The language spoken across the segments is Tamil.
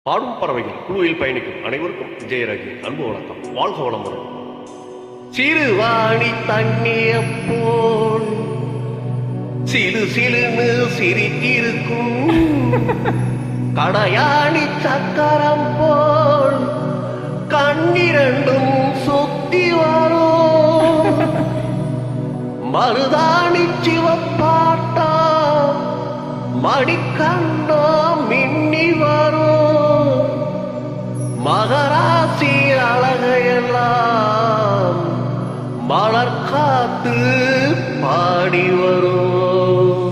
பாடும் பறவைகள் குழுவில் பயணிக்கும் அனைவருக்கும் ஜெயராஜி அன்பு வணக்கம். வாழ்க வளமுடன். சிறுவாணி தண்ணிய போல் சிறு சிலுன்னு சிரித்திருக்கும் கடையாணி சக்கரம் போல் கண்ணிரண்டும் சுத்தி வரும் மருதாணி சிவப்பாட்டா மணிக்கண்ணா மின்னி வரும் மகராசி அழகையெல்லாம் மலர் காத்து பாடி வரும்.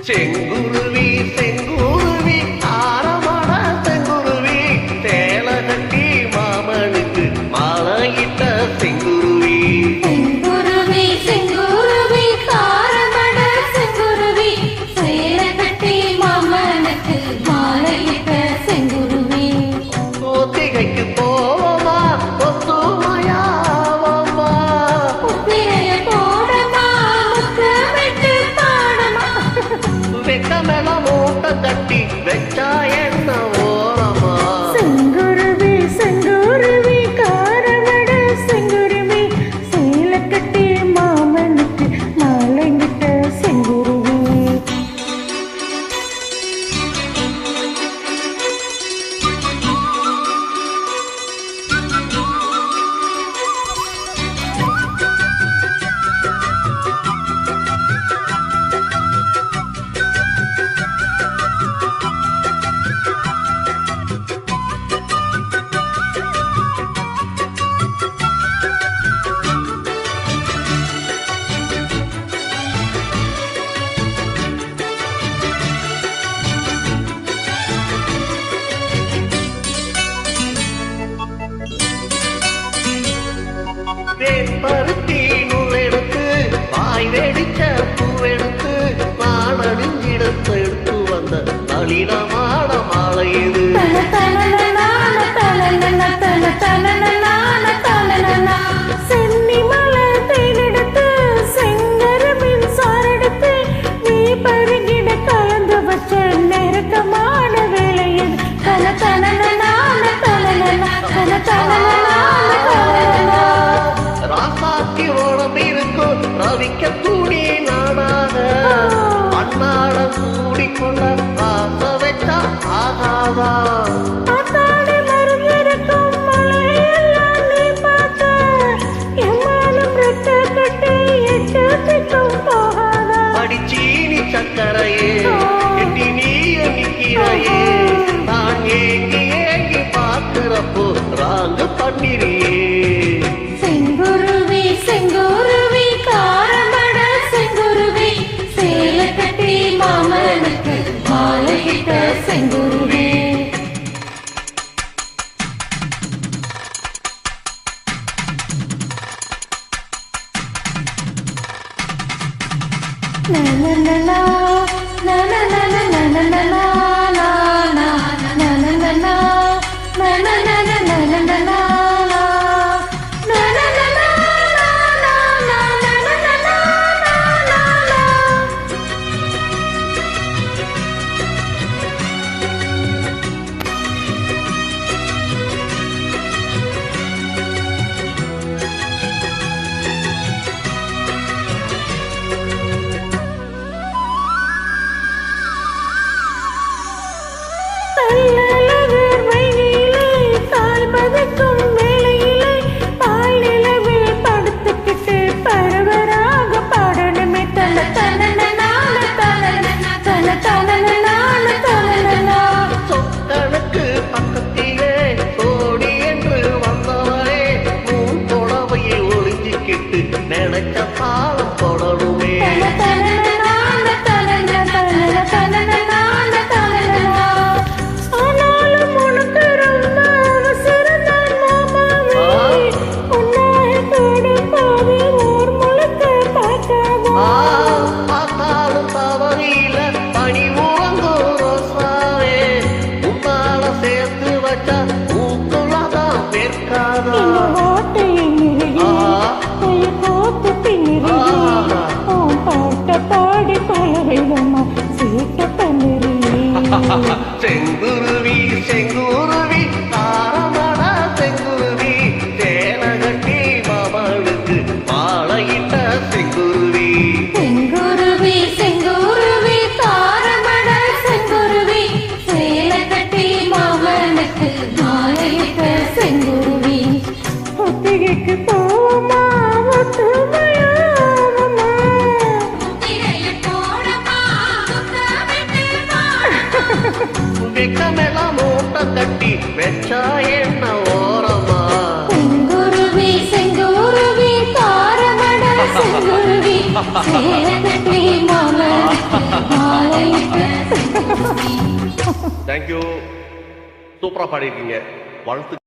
செங்குருவி செங்குருவி ஆரமட செங்குருவி சேல கட்டி மாமனுக்கு மாலையிட்ட செங்குருவி. செங்குருவி செங்குருவி ஆரமட செங்குருவி சேல கட்டி மாமனுக்கு மாலையிட்ட செங்குருவி. ஒத்திகைக்கு போவமா ஒத்துமையாவமா உத்திரைய போடமா முத்தமிட்டு பாடமா வெக்கமெல மூட்டை கட்டி வச்சா என்ன ஓரமா. செங்குருவி செங்குருவி காரமட செங்குருவி சேல கட்டி மாமனுக்கு மாலையிட்ட செங்குருவி. பருத்தி நூலெடுத்து வாய் வெடிச்ச பூவெடுத்து நாடறிஞ்சிடத்தை எடுத்து வந்த நளினமான மாலை இது. ராசாத்தி ஓடம் இருக்கும் ரவிக்க கூடி நாடாக அன்னாட கூடிக்கொள்ள ஆசை வச்சா ஆகாதா. அடிச்சீனி சக்கரையே எட்டி நீய நிக்கிறையே நான் ஏங்கி ஏங்கி பார்க்கிறப்போ ராங்க பண்ணிரியே. செங்குருவி செங்குருவி காரமட செங்குருவி சேல கட்டி மாமனுக்கு மாலையிட்ட செங்குருவி. கேட்ட பண்ணிரியே செங்குருவி செங்குருவி தாரமட செங்குருவி சேல கட்டி மாமனுக்கு மாலையிட்ட செங்குருவி செங்குருவி செங்குருவி தாரமட செங்குருவி சேல கட்டி மாமனுக்கு மாலையிட்ட செங்குருவி ஒத்திகைக்கு போமா ஒத்துமையாமா வெக்கமெல்லாம் மூட்டை கட்டி வெச்சா என்ன ஓரமா செங்குருவி செங்குருவி தாரமட செங்குருவி சேல கட்டி மாமனுக்கு மாலையிட்ட தேங்க்யூ சூப்பரா பாடிருக்கீங்க வாழ்த்து